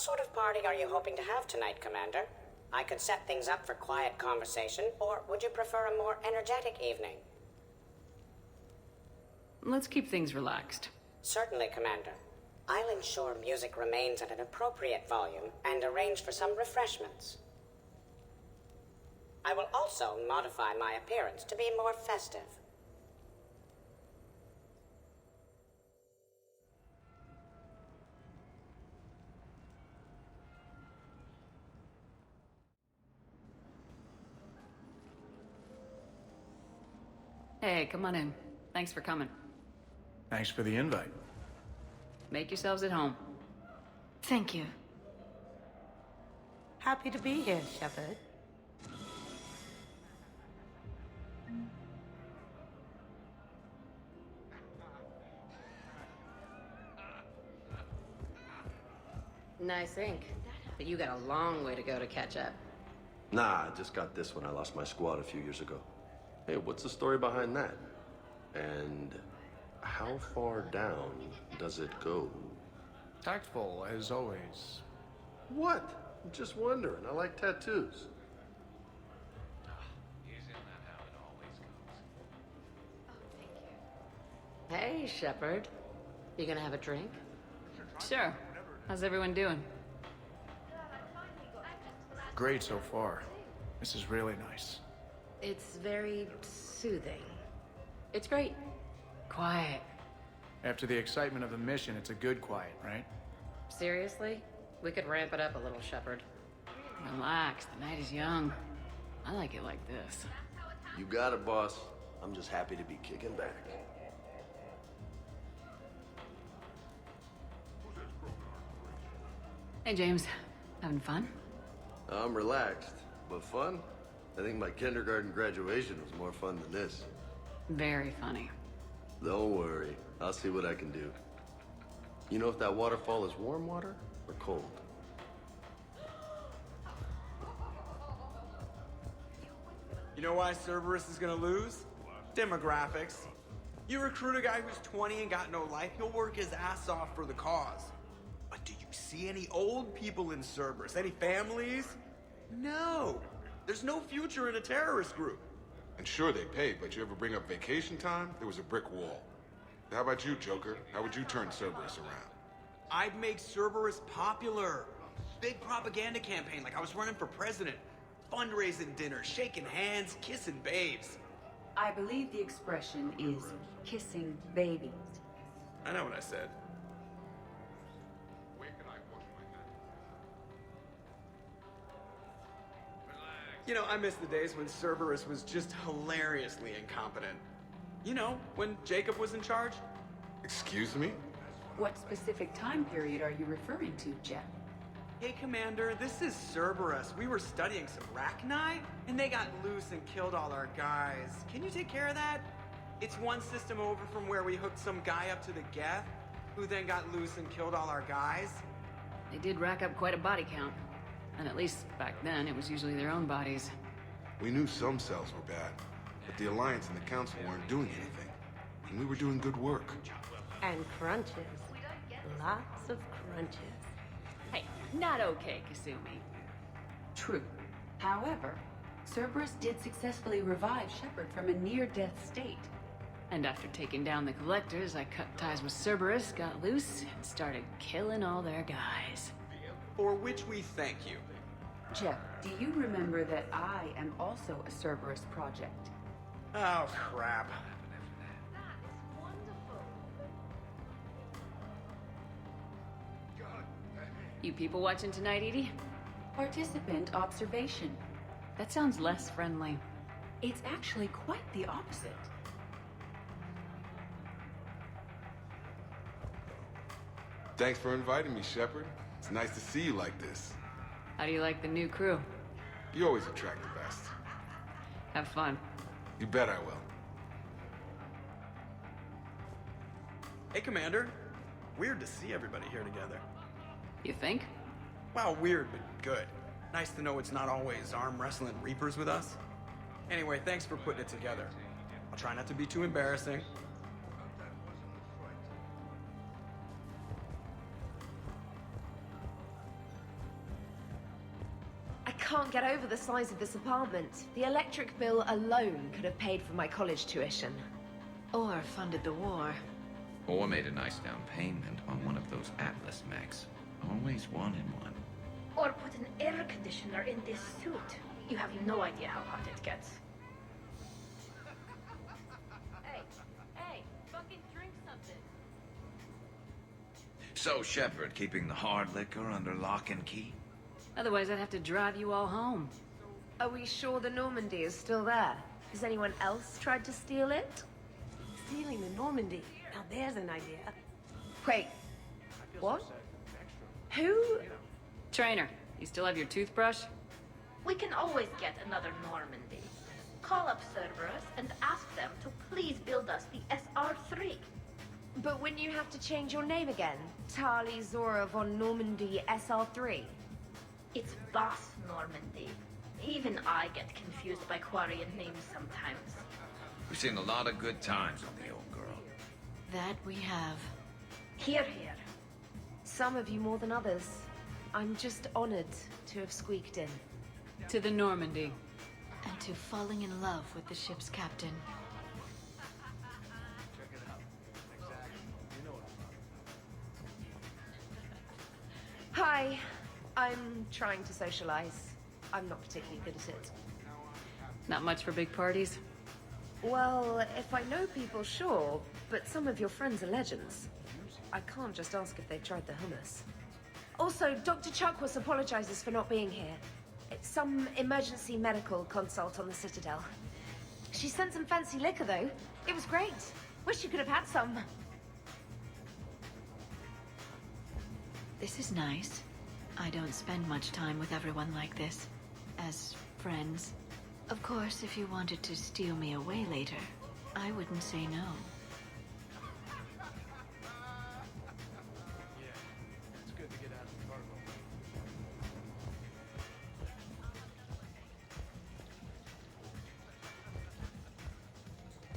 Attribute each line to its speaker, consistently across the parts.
Speaker 1: sort of party are you hoping to have tonight, Commander? I could set things up for quiet conversation, or would you prefer a more energetic evening?
Speaker 2: Let's keep things relaxed.
Speaker 1: Certainly, Commander. I'll ensure music remains at an appropriate volume and arrange for some refreshments. I will also modify my appearance to be more festive.
Speaker 2: Hey, come on in. Thanks for coming.
Speaker 3: Thanks for the invite.
Speaker 2: Make yourselves at home.
Speaker 4: Thank you. Happy to be here, Shepard.
Speaker 5: Nice ink. But you got a long way to go to catch up.
Speaker 6: Nah, I just got this when I lost my squad a few years ago. Hey, what's the story behind that? And how far down does it go?
Speaker 3: Tactful, as always.
Speaker 6: What? I'm just wondering. I like tattoos.
Speaker 5: Hey, Shepard. You gonna have a drink?
Speaker 2: Sure. How's everyone doing?
Speaker 3: Great so far. This is really nice.
Speaker 5: It's very soothing. It's great.
Speaker 2: Quiet.
Speaker 3: After the excitement of the mission, it's a good quiet, right?
Speaker 5: Seriously? We could ramp it up a little, Shepard.
Speaker 2: Relax, the night is young. I like it like this.
Speaker 6: You got it, boss. I'm just happy to be kicking back.
Speaker 2: Hey, James. Having fun?
Speaker 6: I'm relaxed, but fun? I think my kindergarten graduation was more fun than this.
Speaker 2: Very funny.
Speaker 6: Don't worry. I'll see what I can do. You know if that waterfall is warm water or cold?
Speaker 7: You know why Cerberus is gonna lose? Demographics. You recruit a guy who's 20 and got no life, he'll work his ass off for the cause. But do you see any old people in Cerberus? Any families? No. There's no future in a terrorist group.
Speaker 8: And sure, they pay, but you ever bring up vacation time, there was a brick wall. How about you, Joker? How would you turn Cerberus around?
Speaker 7: I'd make Cerberus popular. Big propaganda campaign like I was running for president. Fundraising dinner, shaking hands, kissing babes.
Speaker 9: I believe the expression is kissing babies.
Speaker 7: I know what I said. You know, I miss the days when Cerberus was just hilariously incompetent. You know, when Jacob was in charge?
Speaker 8: Excuse me?
Speaker 9: What specific time period are you referring to, Jeff?
Speaker 7: Hey, Commander, this is Cerberus. We were studying some Rachni, and they got loose and killed all our guys. Can you take care of that? It's one system over from where we hooked some guy up to the Geth, who then got loose and killed all our guys.
Speaker 2: They did rack up quite a body count. And at least back then, it was usually their own bodies.
Speaker 8: We knew some cells were bad, but the Alliance and the Council weren't doing anything. And we were doing good work.
Speaker 4: And crunches. Lots of crunches.
Speaker 2: Hey, not okay, Kasumi.
Speaker 9: True. However, Cerberus did successfully revive Shepard from a near-death state.
Speaker 2: And after taking down the collectors, I cut ties with Cerberus, got loose, and started killing all their guys.
Speaker 7: For which we thank you.
Speaker 9: Jeff, do you remember that I am also a Cerberus project?
Speaker 7: Oh, crap.
Speaker 2: You people watching tonight, Edie?
Speaker 9: Participant observation.
Speaker 2: That sounds less friendly.
Speaker 9: It's actually quite the opposite.
Speaker 8: Thanks for inviting me, Shepard. It's nice to see you like this.
Speaker 2: How do you like the new crew?
Speaker 8: You always attract the best.
Speaker 2: Have fun.
Speaker 8: You bet I will.
Speaker 7: Hey, Commander. Weird to see everybody here together.
Speaker 2: You think?
Speaker 7: Well, weird, but good. Nice to know it's not always arm wrestling Reapers with us. Anyway, thanks for putting it together. I'll try not to be too embarrassing.
Speaker 10: can't get over the size of this apartment. The electric bill alone could have paid for my college tuition.
Speaker 2: Or funded the war.
Speaker 11: Or made a nice down payment on one of those Atlas mechs. Always wanted one.
Speaker 12: Or put an air conditioner in this suit. You have no idea how hot it gets.
Speaker 2: Hey, fucking drink something.
Speaker 11: So, Shepard, keeping the hard liquor under lock and key?
Speaker 2: Otherwise, I'd have to drive you all home.
Speaker 10: Are we sure the Normandy is still there? Has anyone else tried to steal it?
Speaker 4: Stealing the Normandy. Now there's an idea.
Speaker 10: Wait. What? Who?
Speaker 2: Trainer, you still have your toothbrush?
Speaker 12: We can always get another Normandy. Call up Cerberus and ask them to please build us the SR3.
Speaker 10: But wouldn't you have to change your name again? Tali'Zorah von Normandy SR3?
Speaker 12: It's Boss Normandy. Even I get confused by Quarian names sometimes.
Speaker 11: We've seen a lot of good times on the old girl.
Speaker 2: That we have.
Speaker 12: Here, here.
Speaker 10: Some of you more than others. I'm just honored to have squeaked in.
Speaker 2: To the Normandy.
Speaker 13: And to falling in love with the ship's captain.
Speaker 10: Hi. I'm trying to socialize. I'm not particularly good at it.
Speaker 2: Not much for big parties?
Speaker 10: Well, if I know people, sure. But some of your friends are legends. I can't just ask if they've tried the hummus. Also, Dr. Chuckwas apologizes for not being here. It's some emergency medical consult on the Citadel. She sent some fancy liquor, though. It was great. Wish you could have had some.
Speaker 13: This is nice. I don't spend much time with everyone like this. As friends. Of course, if you wanted to steal me away later, I wouldn't say no.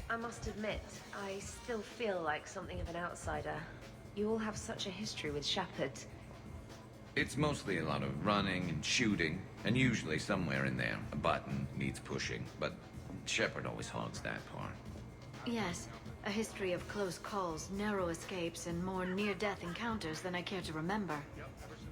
Speaker 10: I must admit, I still feel like something of an outsider. You all have such a history with Shepard.
Speaker 11: It's mostly a lot of running and shooting, and usually somewhere in there, a button needs pushing, but Shepard always hogs that part.
Speaker 13: Yes, a history of close calls, narrow escapes, and more near-death encounters than I care to remember.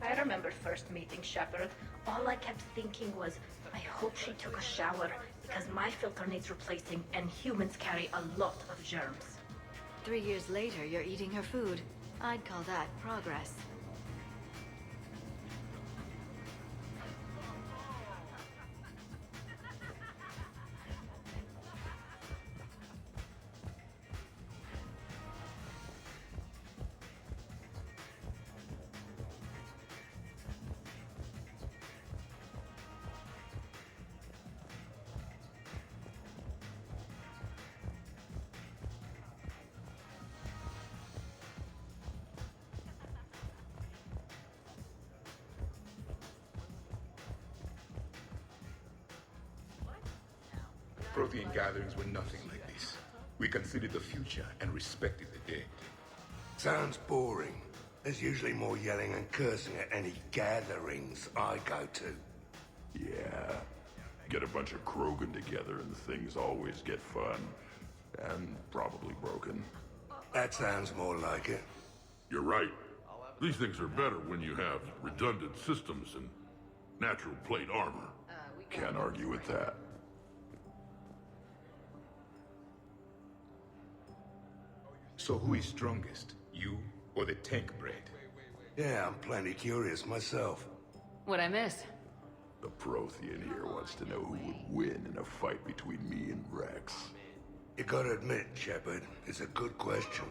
Speaker 12: I remember first meeting Shepard. All I kept thinking was, I hope she took a shower, because my filter needs replacing, and humans carry a lot of germs.
Speaker 13: 3 years later, you're eating her food. I'd call that progress.
Speaker 14: Prothean gatherings were nothing like this. We considered the future and respected the dead.
Speaker 15: Sounds boring. There's usually more yelling and cursing at any gatherings I go to.
Speaker 16: Yeah. Get a bunch of Krogan together and things always get fun. And probably broken.
Speaker 15: That sounds more like it.
Speaker 16: You're right. These things are better when you have redundant systems and natural plate armor. Can't argue with that.
Speaker 14: So who is strongest? You or the tank breed?
Speaker 15: Yeah, I'm plenty curious myself.
Speaker 2: What'd I miss?
Speaker 16: The Prothean here wants to know who would win in a fight between me and Wrex.
Speaker 15: You gotta admit, Shepard, it's a good question.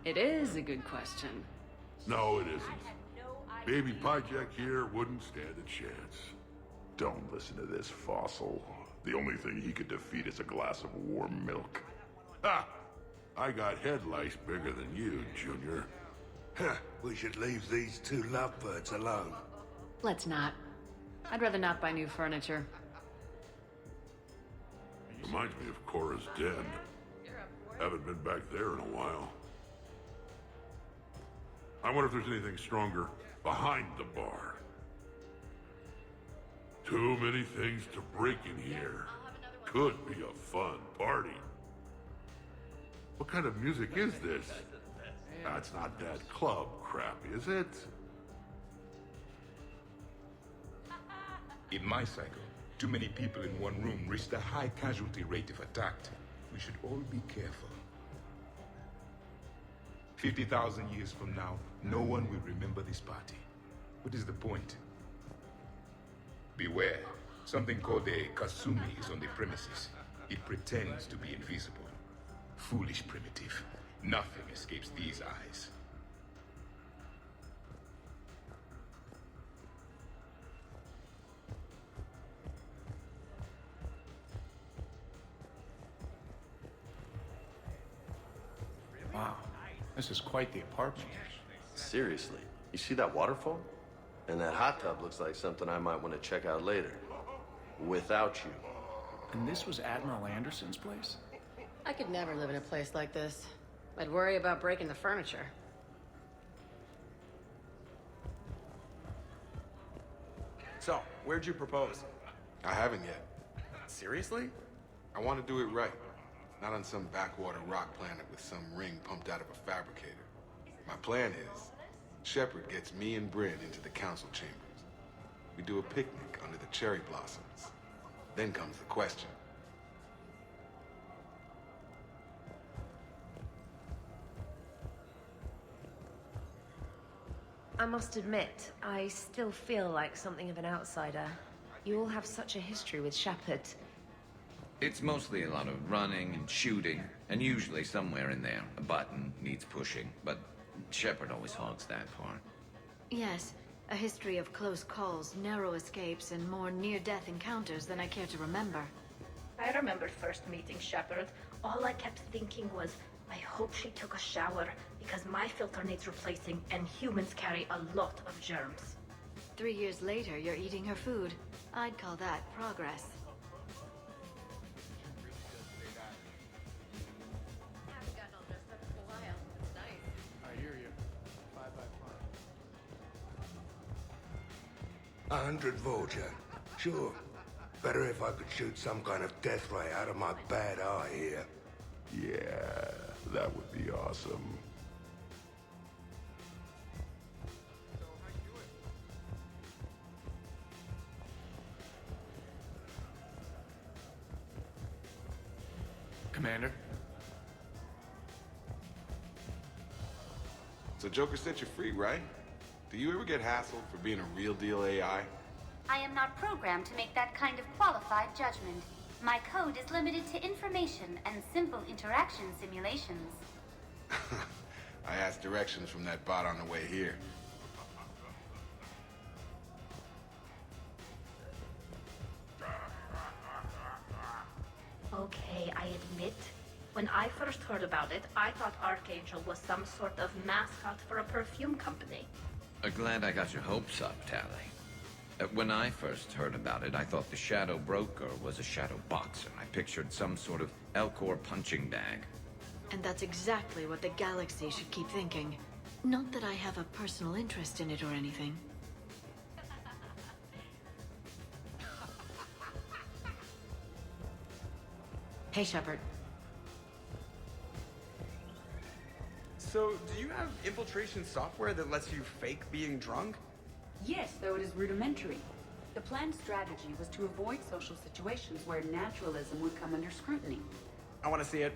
Speaker 2: It is a good question.
Speaker 16: No, it isn't. Baby Pyjak here wouldn't stand a chance. Don't listen to this fossil. The only thing he could defeat is a glass of warm milk. Ha! I got head lice bigger than you, Junior.
Speaker 15: Huh, we should leave these two lovebirds alone.
Speaker 2: Let's not. I'd rather not buy new furniture.
Speaker 16: Reminds me of Cora's den. Haven't been back there in a while. I wonder if there's anything stronger behind the bar. Too many things to break in here. Could be a fun party. What kind of music is this? That's not that club crap, is it?
Speaker 14: In my cycle, too many people in one room risked a high casualty rate if attacked. We should all be careful. 50,000 years from now, no one will remember this party. What is the point? Beware. Something called a Kasumi is on the premises. It pretends to be invisible. Foolish primitive. Nothing escapes these eyes.
Speaker 3: Wow, this is quite the apartment.
Speaker 6: Seriously, you see that waterfall? And that hot tub looks like something I might want to check out later. Without you.
Speaker 3: And this was Admiral Anderson's place?
Speaker 5: I could never live in a place like this. I'd worry about breaking the furniture.
Speaker 7: So, where'd you propose?
Speaker 8: I haven't yet.
Speaker 7: Seriously?
Speaker 8: I want to do it right. Not on some backwater rock planet with some ring pumped out of a fabricator. My plan is, Shepard gets me and Bryn into the council chambers. We do a picnic under the cherry blossoms. Then comes the question.
Speaker 10: I must admit, I still feel like something of an outsider. You all have such a history with Shepard.
Speaker 11: It's mostly a lot of running and shooting, and usually somewhere in there, a button needs pushing, but Shepard always hogs that part.
Speaker 13: Yes, a history of close calls, narrow escapes, and more near-death encounters than I care to remember.
Speaker 12: I remember first meeting Shepard. All I kept thinking was, I hope she took a shower, because my filter needs replacing, and humans carry a lot of germs.
Speaker 13: 3 years later, you're eating her food. I'd call that progress.
Speaker 3: I hear you. 5 by
Speaker 15: 100 Vulture. Sure. Better if I could shoot some kind of death ray out of my bad eye here.
Speaker 16: Yeah, that would be awesome.
Speaker 3: Commander?
Speaker 8: So Joker set you free, right? Do you ever get hassled for being a real deal AI?
Speaker 17: I am not programmed to make that kind of qualified judgment. My code is limited to information and simple interaction simulations.
Speaker 8: I asked directions from that bot on the way here.
Speaker 12: Okay, I admit, when I first heard about it, I thought Archangel was some sort of mascot for a perfume company.
Speaker 11: Glad I got your hopes up, Tali. When I first heard about it, I thought the Shadow Broker was a shadow boxer. I pictured some sort of Elcor punching bag.
Speaker 13: And that's exactly what the galaxy should keep thinking. Not that I have a personal interest in it or anything.
Speaker 5: Hey, Shepard.
Speaker 7: So, do you have infiltration software that lets you fake being drunk?
Speaker 9: Yes, though it is rudimentary. The planned strategy was to avoid social situations where naturalism would come under scrutiny.
Speaker 7: I want to see it.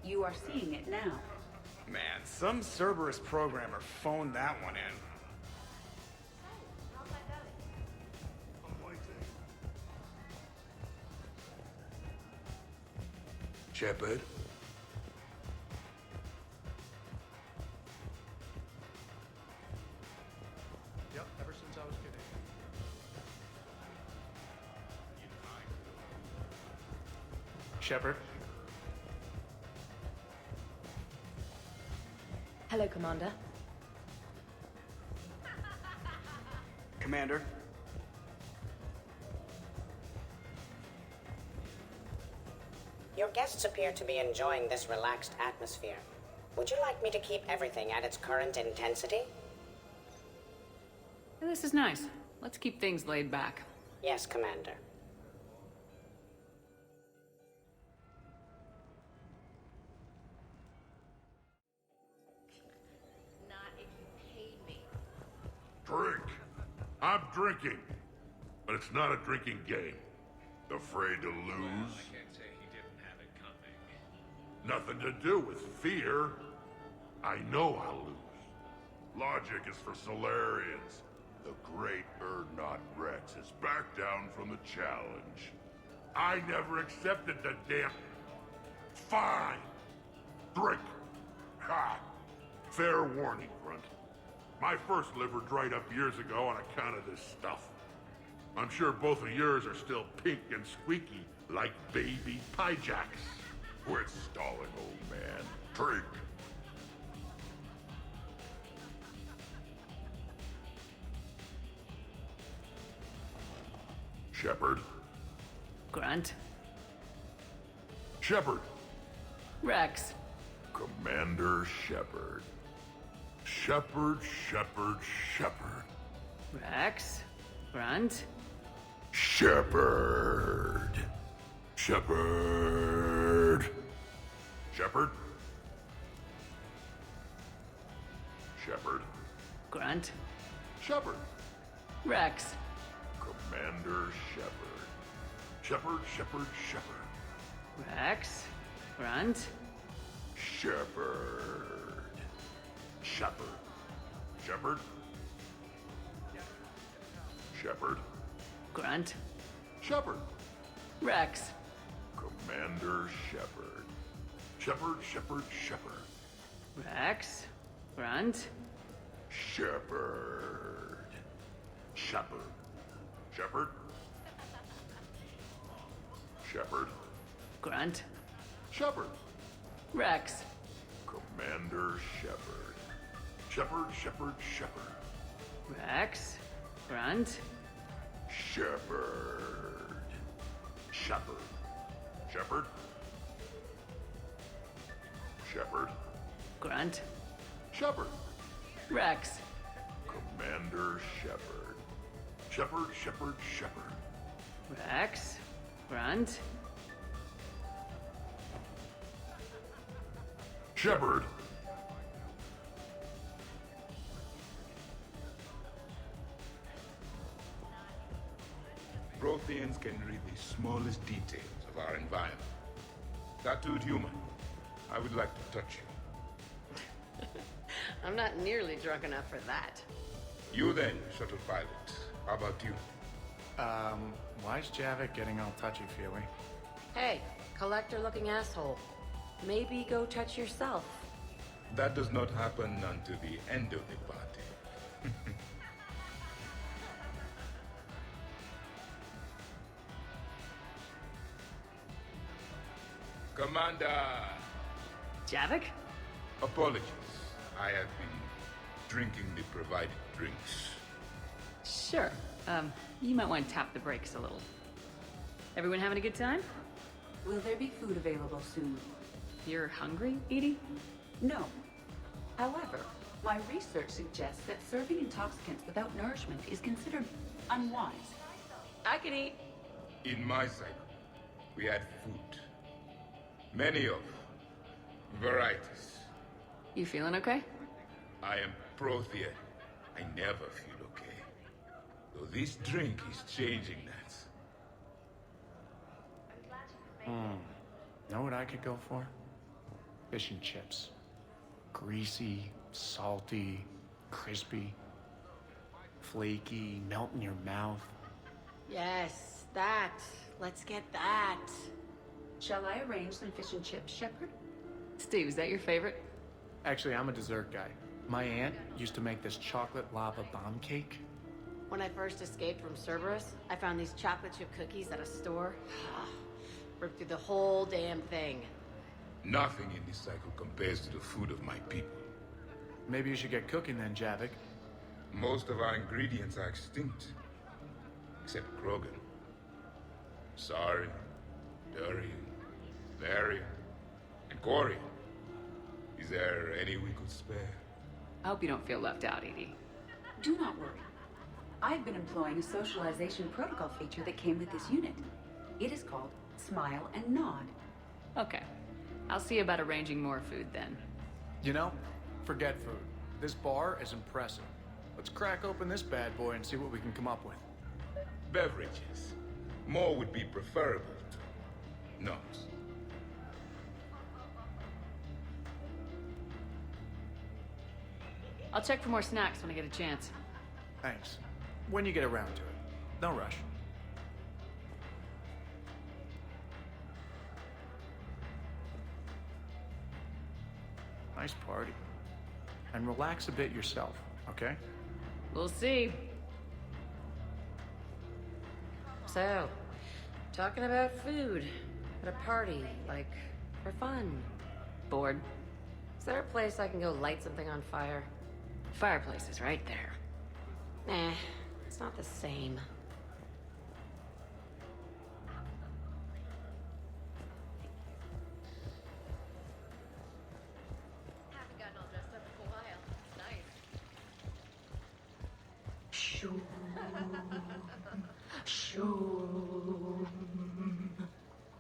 Speaker 9: You are seeing it now.
Speaker 7: Man, some Cerberus programmer phoned that one in.
Speaker 15: Shepard?
Speaker 3: Yep, ever since I was kidding. Shepard?
Speaker 10: Hello, Commander.
Speaker 7: Commander?
Speaker 1: Your guests appear to be enjoying this relaxed atmosphere. Would you like me to keep everything at its current intensity?
Speaker 2: This is nice. Let's keep things laid back.
Speaker 1: Yes, Commander.
Speaker 12: Not if you paid me.
Speaker 16: Drink. I'm drinking. But it's not a drinking game. Afraid to lose?
Speaker 14: I can't say he didn't have it coming.
Speaker 16: Nothing to do with fear. I know I'll lose. Logic is for Solarians. The great Urdnot Wrex is back down from the challenge. I never accepted the damn... Fine. Drink. Ha! Fair warning, Grunt. My first liver dried up years ago on account of this stuff. I'm sure both of yours are still pink and squeaky, like baby pyjacks. Quit stalling, old man. Drink. Shepard.
Speaker 2: Grunt.
Speaker 16: Shepard.
Speaker 2: Wrex.
Speaker 16: Commander Shepard. Shepard.
Speaker 2: Wrex. Grunt.
Speaker 16: Shepard. Shepard.
Speaker 2: Grunt.
Speaker 16: Shepard.
Speaker 2: Wrex.
Speaker 16: Commander Shepard. Shepard.
Speaker 2: Wrex. Grunt.
Speaker 16: Shepard.
Speaker 2: Grunt.
Speaker 16: Shepard.
Speaker 2: Wrex.
Speaker 16: Commander Shepard. Shepard.
Speaker 2: Wrex. Grunt.
Speaker 16: Shepard.
Speaker 2: Grunt.
Speaker 16: Shepard.
Speaker 2: Wrex.
Speaker 16: Commander Shepard. Shepard.
Speaker 2: Wrex. Grunt.
Speaker 16: Shepard.
Speaker 2: Grunt.
Speaker 16: Shepard.
Speaker 2: Wrex.
Speaker 16: Commander Shepard. Shepard.
Speaker 2: Wrex. Grunt.
Speaker 16: Shepard.
Speaker 14: Protheans can read the smallest details of our environment. Tattooed human, I would like to touch you.
Speaker 5: I'm not nearly drunk enough for that.
Speaker 14: You then, shuttle pilot. How about you?
Speaker 3: Why's Javik getting all touchy-feely?
Speaker 5: Hey, collector-looking asshole. Maybe go touch yourself.
Speaker 14: That does not happen until the end of the party. Commander!
Speaker 2: Javik?
Speaker 14: Apologies. I have been drinking the provided drinks.
Speaker 2: Sure. You might want to tap the brakes a little. Everyone having a good time?
Speaker 9: Will there be food available soon?
Speaker 2: You're hungry, Edie?
Speaker 9: No. However, my research suggests that serving intoxicants without nourishment is considered unwise.
Speaker 5: I can eat.
Speaker 14: In my cycle, we had food. Many of varieties.
Speaker 2: You feeling okay?
Speaker 14: I am Prothean. I never feel okay. Though this drink is changing that.
Speaker 3: Know what I could go for? Fish and chips. Greasy, salty, crispy, flaky, melt in your mouth.
Speaker 5: Yes, that. Let's get that.
Speaker 9: Shall I arrange some fish and chips, Shepard?
Speaker 2: Steve, is that your favorite?
Speaker 3: Actually, I'm a dessert guy. My aunt used to make this chocolate lava bomb cake.
Speaker 5: When I first escaped from Cerberus, I found these chocolate chip cookies at a store. Ripped through the whole damn thing.
Speaker 14: Nothing in this cycle compares to the food of my people.
Speaker 3: Maybe you should get cooking then, Javik.
Speaker 14: Most of our ingredients are extinct. Except Krogan. Sorry, Durian, Varian, and Corian. Is there any we could spare?
Speaker 2: I hope you don't feel left out, Edie.
Speaker 9: Do not worry. I've been employing a socialization protocol feature that came with this unit. It is called Smile and Nod.
Speaker 2: Okay. I'll see about arranging more food then.
Speaker 3: You know, forget food. This bar is impressive. Let's crack open this bad boy and see what we can come up with.
Speaker 14: Beverages. More would be preferable to notes.
Speaker 2: I'll check for more snacks when I get a chance.
Speaker 3: Thanks. When you get around to it. No rush. Nice party. And relax a bit yourself, okay?
Speaker 2: We'll see.
Speaker 5: So, talking about food at a party, like, for fun.
Speaker 2: Bored?
Speaker 5: Is there a place I can go light something on fire?
Speaker 2: Fireplace is right there.
Speaker 5: Nah, it's not the same. Haven't gotten all dressed up in a while. It's nice.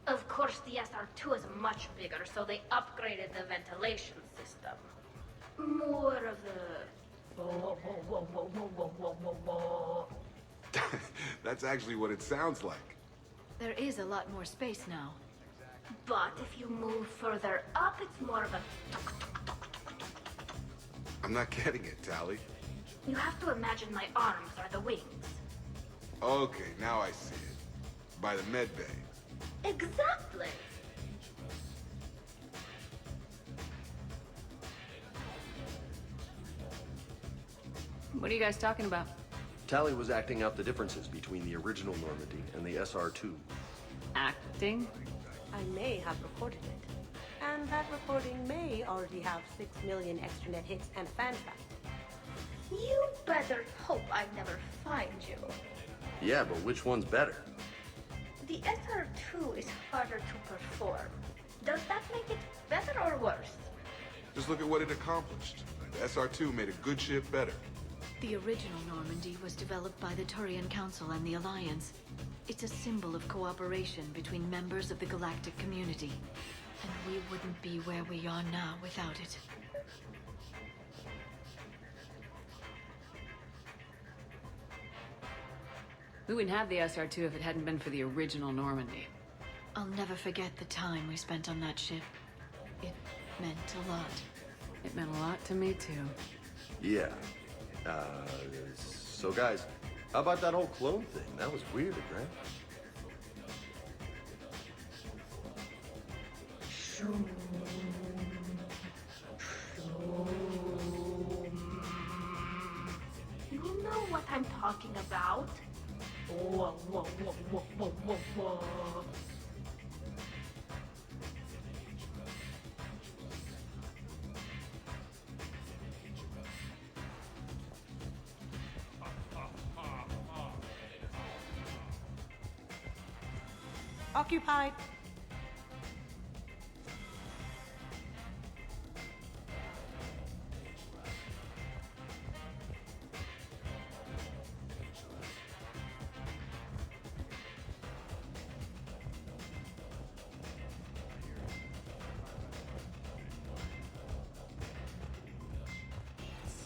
Speaker 12: Of course, the SR2 is much bigger, so they upgraded the ventilation system. More of the...
Speaker 8: That's actually what it sounds like.
Speaker 13: There is a lot more space now.
Speaker 12: But if you move further up, it's more of a...
Speaker 8: I'm not getting it, Tali.
Speaker 12: You have to imagine my arms are the wings.
Speaker 8: Okay, now I see it. By the med bay.
Speaker 12: Exactly.
Speaker 2: What are you guys talking about?
Speaker 6: Tali was acting out the differences between the original Normandy and the SR2.
Speaker 2: Acting?
Speaker 4: I may have recorded it. And that recording may already have 6 million extranet hits and a fan fact.
Speaker 12: You better hope I never find you.
Speaker 6: Yeah, but which one's better?
Speaker 12: The SR2 is harder to perform. Does that make it better or worse?
Speaker 8: Just look at what it accomplished. The SR2 made a good ship better.
Speaker 13: The original Normandy was developed by the Turian Council and the Alliance. It's a symbol of cooperation between members of the galactic community. And we wouldn't be where we are now without it.
Speaker 2: We wouldn't have the SR2 if it hadn't been for the original Normandy.
Speaker 13: I'll never forget the time we spent on that ship. It meant a lot.
Speaker 2: It meant a lot to me, too.
Speaker 6: Yeah. So guys, how about that whole clone thing? That was weird, right?
Speaker 12: You know what I'm talking about? Whoa, whoa, whoa, whoa, whoa, whoa, whoa.
Speaker 4: Occupied.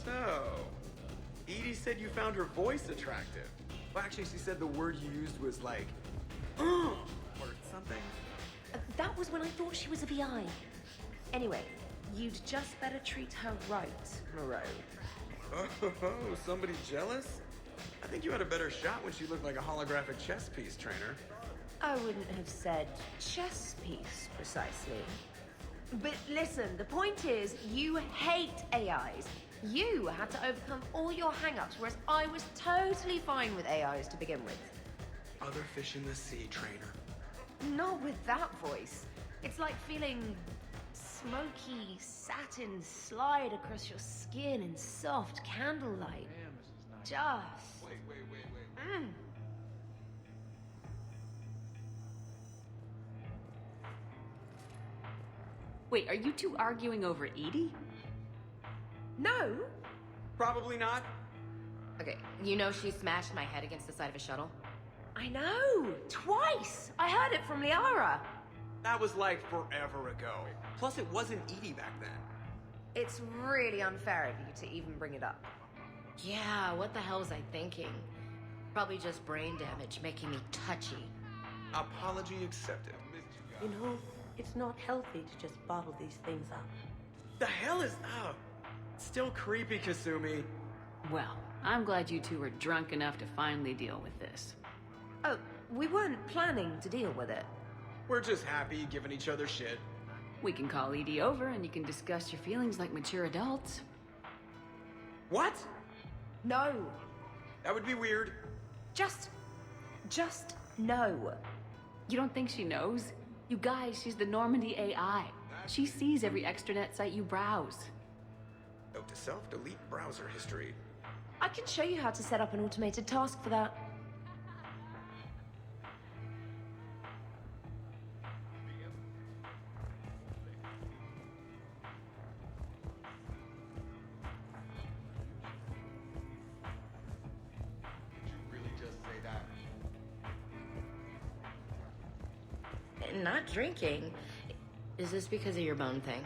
Speaker 7: So, Edie said you found her voice attractive. Well, actually, she said the word you used was like, or something.
Speaker 10: That was when I thought she was a VI. Anyway, you'd just better treat her right, Moreau.
Speaker 7: Oh, somebody jealous? I think you had a better shot when she looked like a holographic chess piece, trainer.
Speaker 10: I wouldn't have said chess piece, precisely. But listen, the point is, you hate AIs. You had to overcome all your hang-ups, whereas I was totally fine with AIs to begin with.
Speaker 7: Other fish in the sea, trainer.
Speaker 10: Not with that voice. It's like feeling smoky satin slide across your skin in soft candlelight. Just...
Speaker 8: Wait.
Speaker 2: Wait, are you two arguing over Edie?
Speaker 10: No.
Speaker 7: Probably not.
Speaker 18: Okay, you know she smashed my head against the side of a shuttle?
Speaker 10: I know! Twice! I heard it from Liara.
Speaker 7: That was like forever ago. Plus, it wasn't Edie back then.
Speaker 10: It's really unfair of you to even bring it up.
Speaker 18: Yeah, what the hell was I thinking? Probably just brain damage making me touchy.
Speaker 7: Apology accepted.
Speaker 4: You know, it's not healthy to just bottle these things up.
Speaker 7: The hell is up? Still creepy, Kasumi.
Speaker 2: Well, I'm glad you two were drunk enough to finally deal with this.
Speaker 10: Oh, we weren't planning to deal with it.
Speaker 7: We're just happy giving each other shit.
Speaker 2: We can call Edie over and you can discuss your feelings like mature adults.
Speaker 7: What?
Speaker 10: No.
Speaker 7: That would be weird.
Speaker 10: Just no.
Speaker 2: You don't think she knows? You guys, she's the Normandy AI. She sees every extranet site you browse.
Speaker 7: Note to self, delete browser history.
Speaker 10: I can show you how to set up an automated task for that.
Speaker 18: Not drinking. Is this because of your bone thing?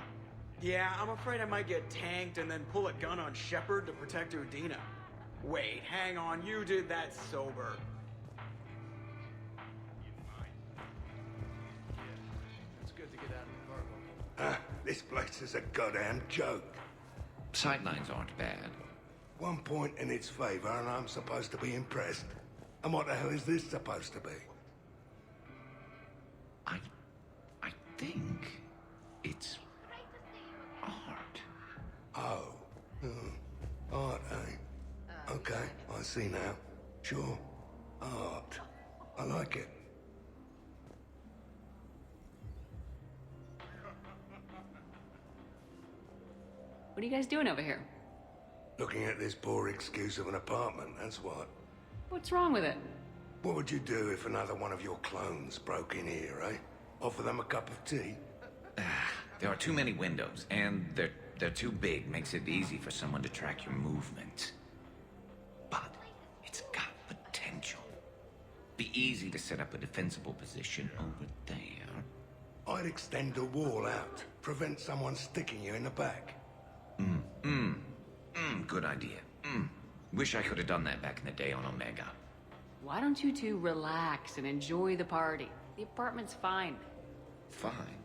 Speaker 7: Yeah, I'm afraid I might get tanked and then pull a gun on Shepard to protect Udina. Wait, hang on, you did that sober. It's good to get out of the cargo.
Speaker 15: This place is a goddamn joke.
Speaker 11: Sightlines aren't bad.
Speaker 15: One point in its favor and I'm supposed to be impressed. And what the hell is this supposed to be?
Speaker 11: I think it's art.
Speaker 15: Oh. Art, eh? Okay, I see now. Sure. Art. I like it.
Speaker 2: What are you guys doing over here?
Speaker 15: Looking at this poor excuse of an apartment, that's what.
Speaker 2: What's wrong with it?
Speaker 15: What would you do if another one of your clones broke in here, eh? Offer them a cup of tea?
Speaker 11: There are too many windows, and they're too big. Makes it easy for someone to track your movement. But it's got potential. Be easy to set up a defensible position over there.
Speaker 15: I'd extend the wall out. Prevent someone sticking you in the back.
Speaker 11: Good idea. Wish I could have done that back in the day on Omega.
Speaker 2: Why don't you two relax and enjoy the party? The apartment's fine.
Speaker 11: Fine.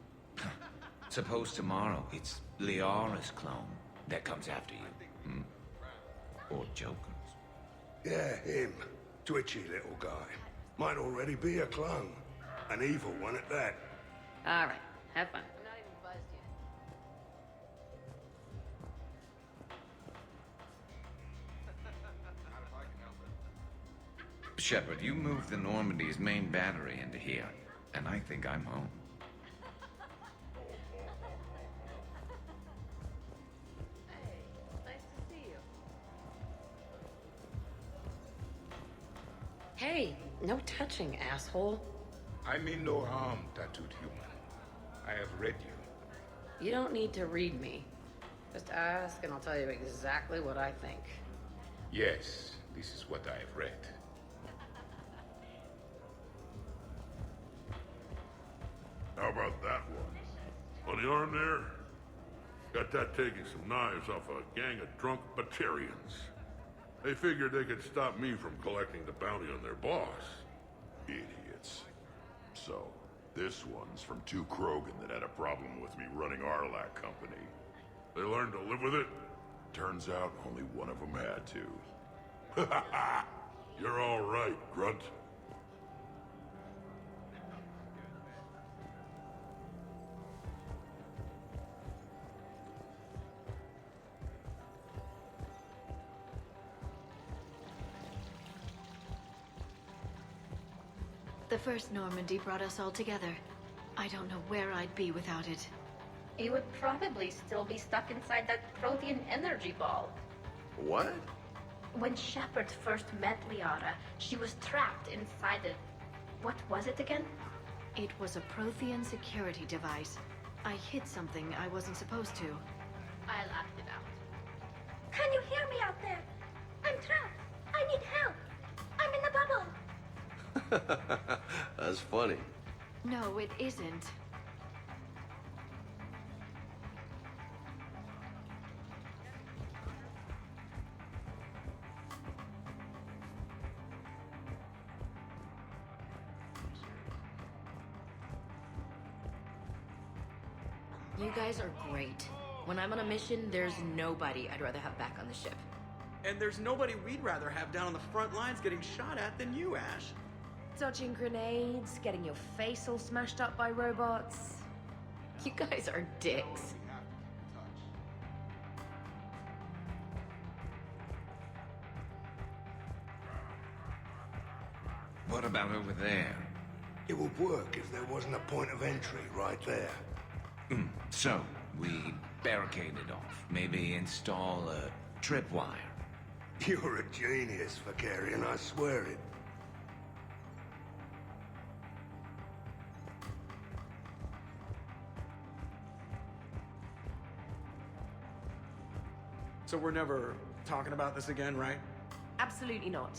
Speaker 11: Suppose tomorrow it's Liara's clone that comes after you. Or Joker's.
Speaker 15: Yeah, him. Twitchy little guy. Might already be a clone. An evil one at that.
Speaker 2: All right, have fun.
Speaker 5: I'm not even buzzed yet.
Speaker 11: Shepard, you moved the Normandy's main battery into here, and I think I'm home.
Speaker 5: Hey, nice to see you. Hey, no touching, asshole.
Speaker 14: I mean no harm, tattooed human. I have read you.
Speaker 5: You don't need to read me. Just ask and I'll tell you exactly what I think.
Speaker 14: Yes, this is what I have read.
Speaker 16: How about that one? On the arm there? Got that taking some knives off a gang of drunk Batarians. They figured they could stop me from collecting the bounty on their boss. Idiots. So, this one's from two Krogan that had a problem with me running Arlac Company. They learned to live with it. Turns out only one of them had to. You're all right, Grunt.
Speaker 13: The first Normandy brought us all together. I don't know where I'd be without it.
Speaker 12: You would probably still be stuck inside that Prothean energy ball.
Speaker 6: What?
Speaker 12: When Shepard first met Liara, she was trapped inside it. What was it again?
Speaker 13: It was a Prothean security device. I hit something I wasn't supposed to.
Speaker 12: I'll act it out. Can you hear me out there? I'm trapped. I need help. I'm in the bubble.
Speaker 6: That's funny.
Speaker 13: No, it isn't.
Speaker 18: You guys are great. When I'm on a mission, there's nobody I'd rather have back on the ship.
Speaker 7: And there's nobody we'd rather have down on the front lines getting shot at than you, Ash.
Speaker 10: Dodging grenades, getting your face all smashed up by robots.
Speaker 18: You guys are dicks.
Speaker 11: What about over there?
Speaker 15: It would work if there wasn't a point of entry right there.
Speaker 11: So, we barricade it off. Maybe install a tripwire.
Speaker 15: You're a genius, Vicarian, I swear it.
Speaker 7: So we're never talking about this again, right?
Speaker 10: Absolutely not.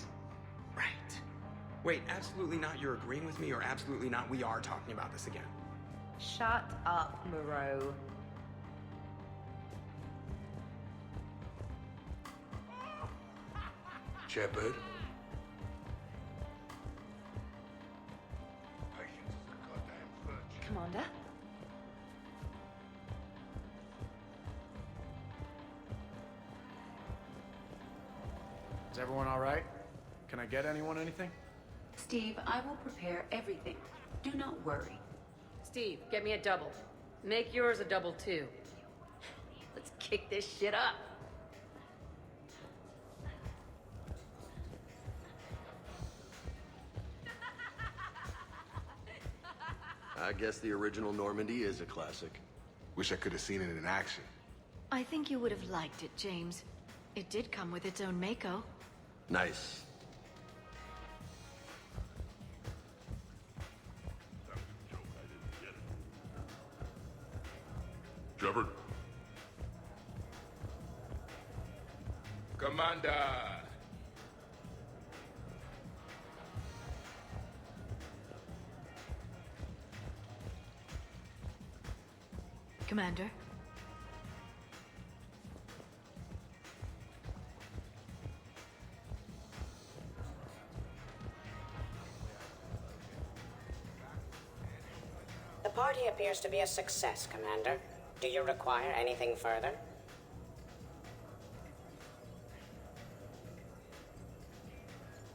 Speaker 7: Right. Wait, absolutely not you're agreeing with me, or absolutely not we are talking about this again?
Speaker 10: Shut up, Moreau.
Speaker 15: Shepard?
Speaker 10: Commander?
Speaker 3: Is everyone all right? Can I get anyone anything?
Speaker 9: Steve, I will prepare everything. Do not worry.
Speaker 2: Steve, get me a double. Make yours a double too. Let's kick this shit up.
Speaker 6: I guess the original Normandy is a classic.
Speaker 8: Wish I could have seen it in action.
Speaker 13: I think you would have liked it, James. It did come with its own Mako.
Speaker 6: Nice.
Speaker 16: Shepard?
Speaker 14: Commander!
Speaker 13: Commander?
Speaker 1: The party appears to be a success, Commander. Do you require anything further?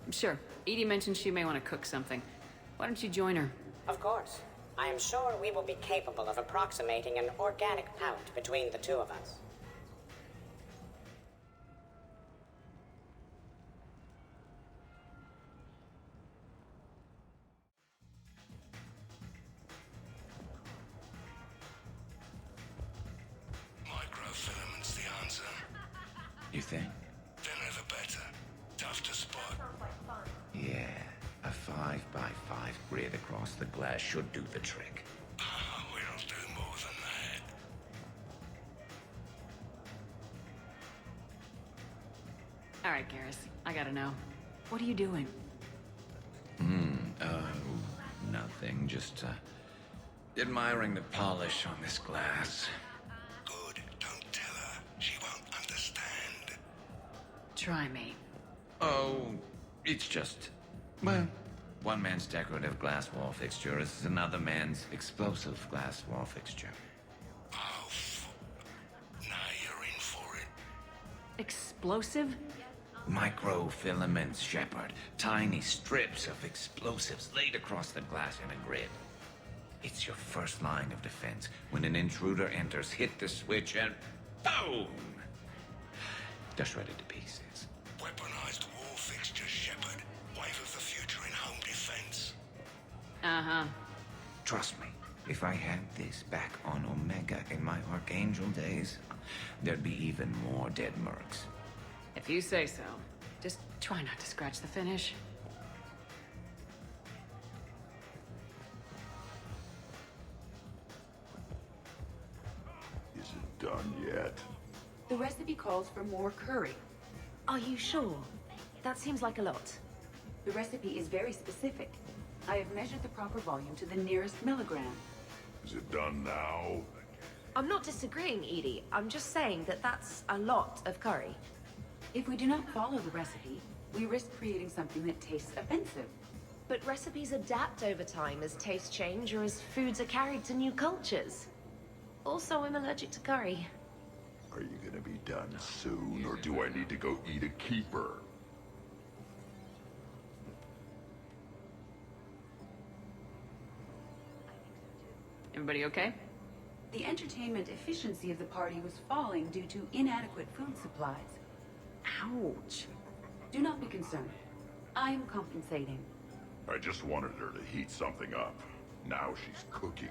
Speaker 2: Sure. Edie mentioned she may want to cook something. Why don't you join her?
Speaker 1: Of course. I am sure we will be capable of approximating an organic pout between the two of us.
Speaker 15: Microfilaments's the answer.
Speaker 11: You think?
Speaker 15: Thinner the better. Tough to spot.
Speaker 11: Yeah, a 5x5 grid across the glass should do the trick.
Speaker 15: We'll do more than that.
Speaker 2: All right, Garrus. I gotta know. What are you doing?
Speaker 11: Nothing. Just, admiring the polish on this glass.
Speaker 15: Good. Don't tell her. She won't understand.
Speaker 2: Try me.
Speaker 11: Oh, it's just... Well, one man's decorative glass wall fixture is another man's explosive glass wall fixture.
Speaker 15: Oh, now you're in for it.
Speaker 2: Explosive?
Speaker 11: Microfilaments, Shepard. Tiny strips of explosives laid across the glass in a grid. It's your first line of defense. When an intruder enters, hit the switch and... boom! They're shredded to pieces.
Speaker 15: Weaponized wall fixtures, Shepard. Wave of the future in home defense.
Speaker 2: Uh-huh.
Speaker 11: Trust me, if I had this back on Omega in my Archangel days, there'd be even more dead mercs.
Speaker 2: If you say so. Just try not to scratch the finish.
Speaker 16: Is it done yet?
Speaker 9: The recipe calls for more curry.
Speaker 10: Are you sure? That seems like a lot.
Speaker 9: The recipe is very specific. I have measured the proper volume to the nearest milligram.
Speaker 16: Is it done now?
Speaker 10: I'm not disagreeing, Edie. I'm just saying that that's a lot of curry.
Speaker 9: If we do not follow the recipe, we risk creating something that tastes offensive.
Speaker 10: But recipes adapt over time as tastes change or as foods are carried to new cultures. Also, I'm allergic to curry.
Speaker 16: Are you gonna be done soon, or do I need to go eat a keeper?
Speaker 2: Everybody okay?
Speaker 9: The entertainment efficiency of the party was falling due to inadequate food supplies.
Speaker 2: Ouch.
Speaker 9: Do not be concerned. I am compensating.
Speaker 16: I just wanted her to heat something up. Now she's cooking.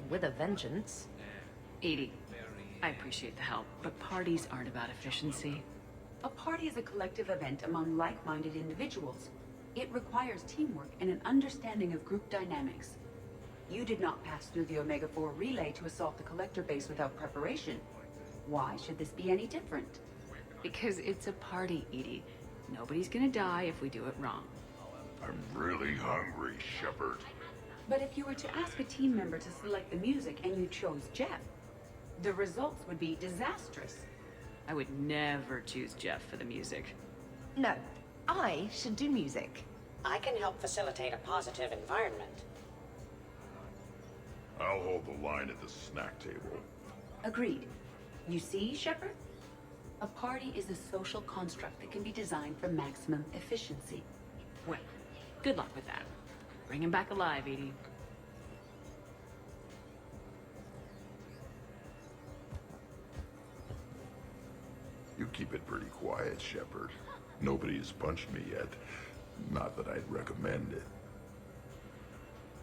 Speaker 10: With a vengeance.
Speaker 2: Edie, I appreciate the help, but parties aren't about efficiency.
Speaker 9: A party is a collective event among like-minded individuals. It requires teamwork and an understanding of group dynamics. You did not pass through the Omega-4 relay to assault the collector base without preparation. Why should this be any different?
Speaker 2: Because it's a party, Edie. Nobody's gonna die if we do it wrong.
Speaker 16: I'm really hungry, Shepard.
Speaker 9: But if you were to ask a team member to select the music and you chose Jeff, the results would be disastrous.
Speaker 2: I would never choose Jeff for the music.
Speaker 10: No, I should do music.
Speaker 1: I can help facilitate a positive environment.
Speaker 16: I'll hold the line at the snack table.
Speaker 9: Agreed. You see, Shepard? A party is a social construct that can be designed for maximum efficiency.
Speaker 2: Well, good luck with that. Bring him back alive, Edie.
Speaker 16: You keep it pretty quiet, Shepard. Nobody has punched me yet. Not that I'd recommend it.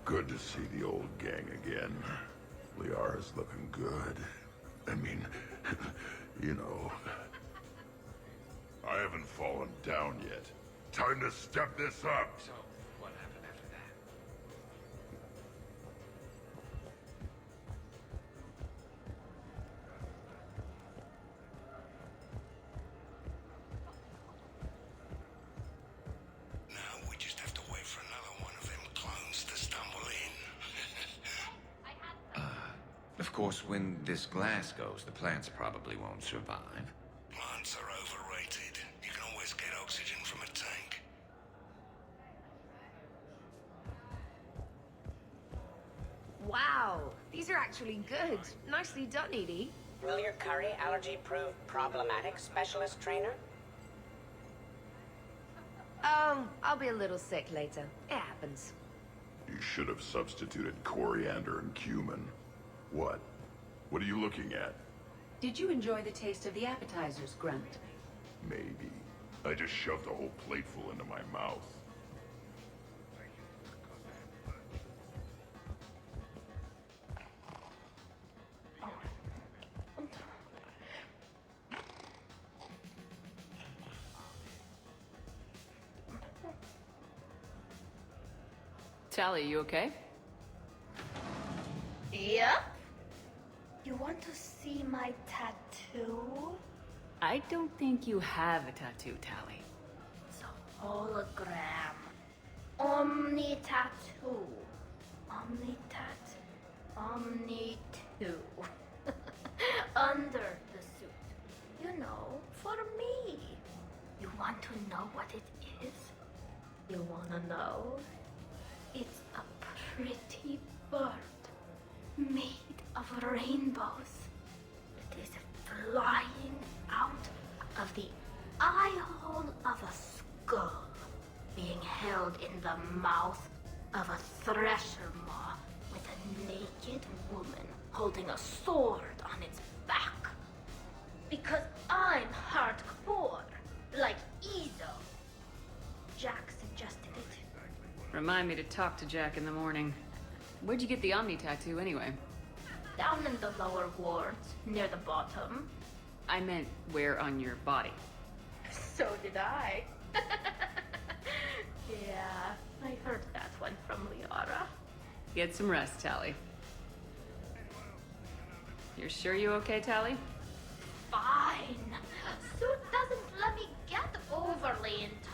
Speaker 16: Good to see the old gang again. Liara's looking good. I mean, you know. I haven't fallen down yet. Time to step this up!
Speaker 11: So, what happened after that?
Speaker 15: Now we just have to wait for another one of them clones to stumble in.
Speaker 11: Of course, when this glass goes, the plants probably won't survive.
Speaker 15: Plants are overrated. You can always get oxygen from a tank.
Speaker 10: Wow, these are actually good. Nicely done, Edie.
Speaker 1: Will your curry allergy prove problematic, specialist trainer?
Speaker 10: I'll be a little sick later. It happens.
Speaker 16: You should have substituted coriander and cumin. What? What are you looking at?
Speaker 9: Did you enjoy the taste of the appetizers, Grunt?
Speaker 16: Maybe. I just shoved a whole plateful into my mouth.
Speaker 2: Tali, you okay?
Speaker 12: Yep. You want to see my tattoo?
Speaker 2: I don't think you have a tattoo, Tali.
Speaker 12: It's a hologram. Omni tattoo. Omni tat. Omni 2. Under the suit. You know, for me. You want to know what it is? You wanna know? It's a pretty bird made of rainbows. It is flying out of the eye hole of a skull, being held in the mouth of a thresher maw with a naked woman holding a sword on its back. Because I'm hardcore, like Ezo. Jack suggested it.
Speaker 2: Remind me to talk to Jack in the morning. Where'd you get the Omni tattoo, anyway?
Speaker 12: Down in the lower wards, near the bottom.
Speaker 2: I meant where on your body.
Speaker 12: So did I. Yeah, I heard that one from Liara.
Speaker 2: Get some rest, Tali. You're sure you okay, Tali?
Speaker 12: Fine. Suit doesn't let me get overly into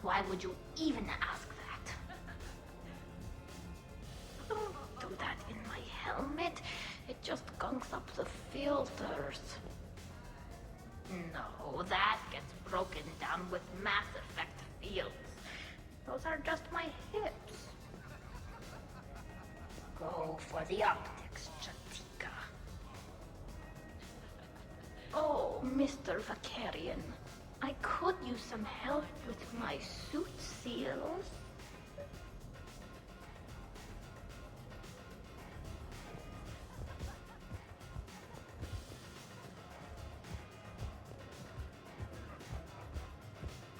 Speaker 12: Why would you even ask that? Don't do that in my helmet. It just gunks up the filters. No, that gets broken down with Mass Effect fields. Those are just my hips. Go for the optics, Jatika. Oh, Mr. Vakarian. I could use some help with my suit seals.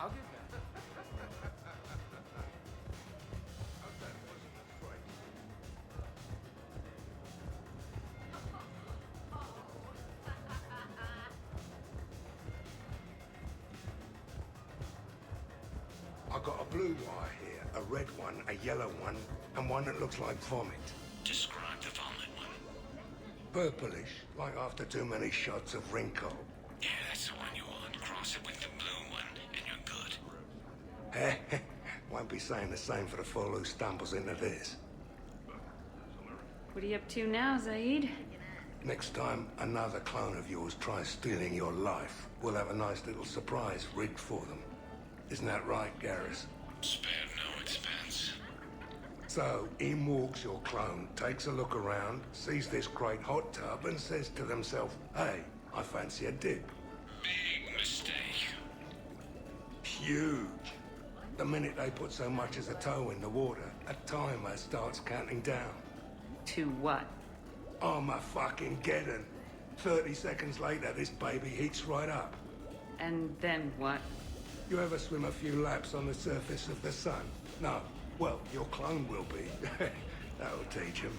Speaker 3: I'll get that.
Speaker 15: I got a blue wire here, a red one, a yellow one, and one that looks like vomit.
Speaker 11: Describe the vomit one.
Speaker 15: Purplish, like after too many shots of Rinko.
Speaker 11: Yeah, that's the one you want. Cross it with the blue one, and you're good.
Speaker 15: Won't be saying the same for the fool who stumbles into this.
Speaker 2: What are you up to now, Zaid?
Speaker 15: Next time another clone of yours tries stealing your life, we'll have a nice little surprise rigged for them. Isn't that right, Garrus?
Speaker 11: Spared no expense.
Speaker 15: So, in walks your clone, takes a look around, sees this great hot tub, and says to themselves, hey, I fancy a dip.
Speaker 11: Big mistake.
Speaker 15: Huge. The minute they put so much as a toe in the water, a timer starts counting down.
Speaker 2: To what?
Speaker 15: Armageddon. 30 seconds later, this baby heats right up.
Speaker 2: And then what?
Speaker 15: You ever swim a few laps on the surface of the sun? No. Well, your clone will be. That'll teach him.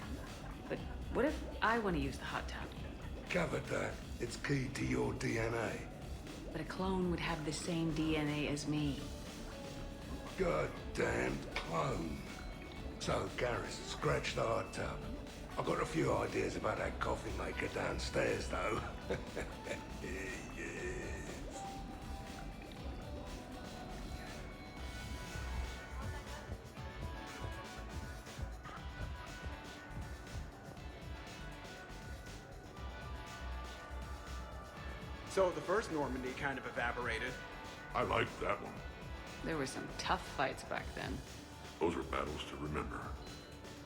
Speaker 2: But what if I want to use the hot tub?
Speaker 15: Covered that. It's key to your DNA.
Speaker 2: But a clone would have the same DNA as me.
Speaker 15: Goddamn clone. So, Garrus, scratch the hot tub. I've got a few ideas about that coffee maker downstairs, though.
Speaker 7: So the first Normandy kind of evaporated.
Speaker 16: I liked that one.
Speaker 2: There were some tough fights back then.
Speaker 16: Those are battles to remember.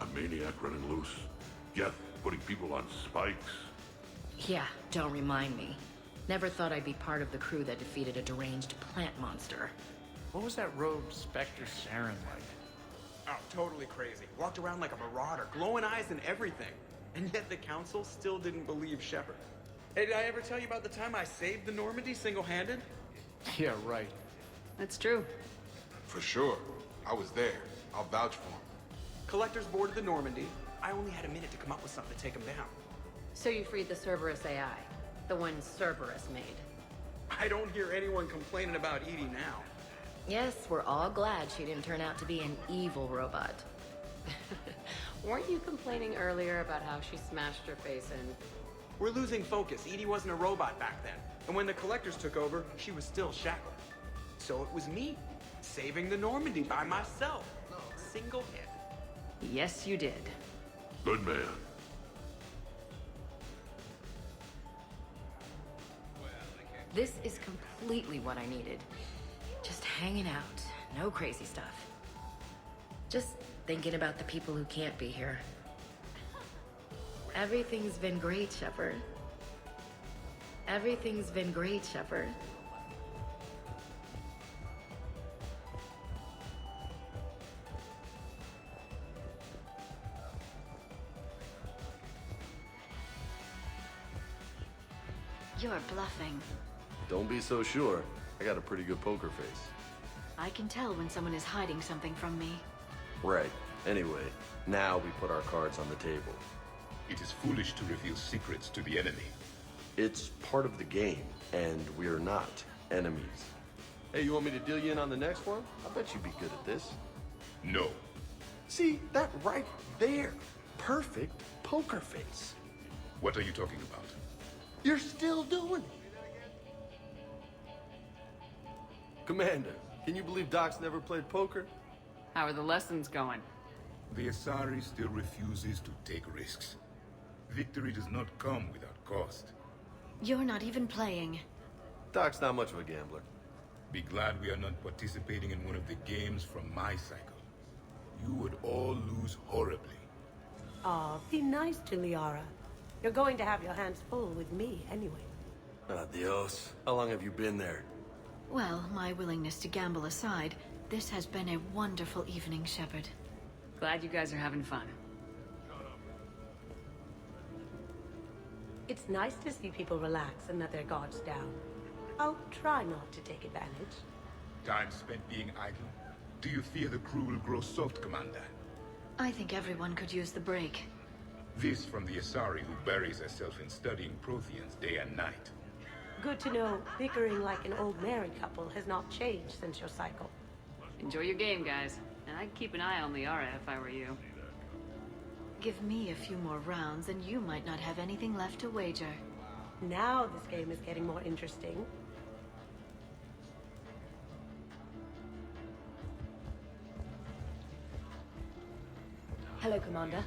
Speaker 16: A maniac running loose. Geth putting people on spikes.
Speaker 18: Yeah, don't remind me. Never thought I'd be part of the crew that defeated a deranged plant monster.
Speaker 3: What was that rogue Spectre Saren like?
Speaker 7: Oh, totally crazy. Walked around like a marauder, glowing eyes and everything. And yet the Council still didn't believe Shepard. Hey, did I ever tell you about the time I saved the Normandy single-handed?
Speaker 3: Yeah, right.
Speaker 2: That's true.
Speaker 8: For sure. I was there. I'll vouch for him.
Speaker 7: Collectors boarded the Normandy. I only had a minute to come up with something to take them down.
Speaker 5: So you freed the Cerberus AI, the one Cerberus made.
Speaker 7: I don't hear anyone complaining about Edie now.
Speaker 18: Yes, we're all glad she didn't turn out to be an evil robot.
Speaker 5: Weren't you complaining earlier about how she smashed her face in?
Speaker 7: We're losing focus. Edie wasn't a robot back then. And when the Collectors took over, she was still shackled. So it was me, saving the Normandy by myself. Single-handed.
Speaker 2: Yes, you did.
Speaker 16: Good man.
Speaker 18: This is completely what I needed. Just hanging out, no crazy stuff. Just thinking about the people who can't be here. Everything's been great, Shepard. Everything's been great, Shepard.
Speaker 13: You're bluffing.
Speaker 6: Don't be so sure. I got a pretty good poker face.
Speaker 13: I can tell when someone is hiding something from me.
Speaker 6: Right. Anyway, now we put our cards on the table.
Speaker 14: It is foolish to reveal secrets to the enemy.
Speaker 6: It's part of the game, and we're not enemies. Hey, you want me to deal you in on the next one? I bet you'd be good at this.
Speaker 14: No.
Speaker 6: See, that right there. Perfect poker face.
Speaker 14: What are you talking about?
Speaker 6: You're still doing it. Commander, Can you believe Doc's never played poker?
Speaker 2: How are the lessons going?
Speaker 14: The Asari still refuses to take risks. Victory does not come without cost.
Speaker 13: You're not even playing.
Speaker 6: Doc's not much of a gambler.
Speaker 14: Be glad we are not participating in one of the games from my cycle. You would all lose horribly.
Speaker 4: Aw, be nice to Liara. You're going to have your hands full with me anyway.
Speaker 6: Adios. How long have you been there?
Speaker 13: Well, my willingness to gamble aside, this has been a wonderful evening, Shepard.
Speaker 2: Glad you guys are having fun.
Speaker 4: It's nice to see people relax and let their guards down. I'll try not to take advantage.
Speaker 14: Time spent being idle? Do you fear the crew will grow soft, Commander?
Speaker 13: I think everyone could use the break.
Speaker 14: This from the Asari who buries herself in studying Protheans day and night.
Speaker 4: Good to know bickering like an old married couple has not changed since your cycle.
Speaker 2: Enjoy your game, guys. And I'd keep an eye on Liara if I were you.
Speaker 13: Give me a few more rounds and you might not have anything left to wager.
Speaker 4: Now this game is getting more interesting.
Speaker 10: Hello, Commander.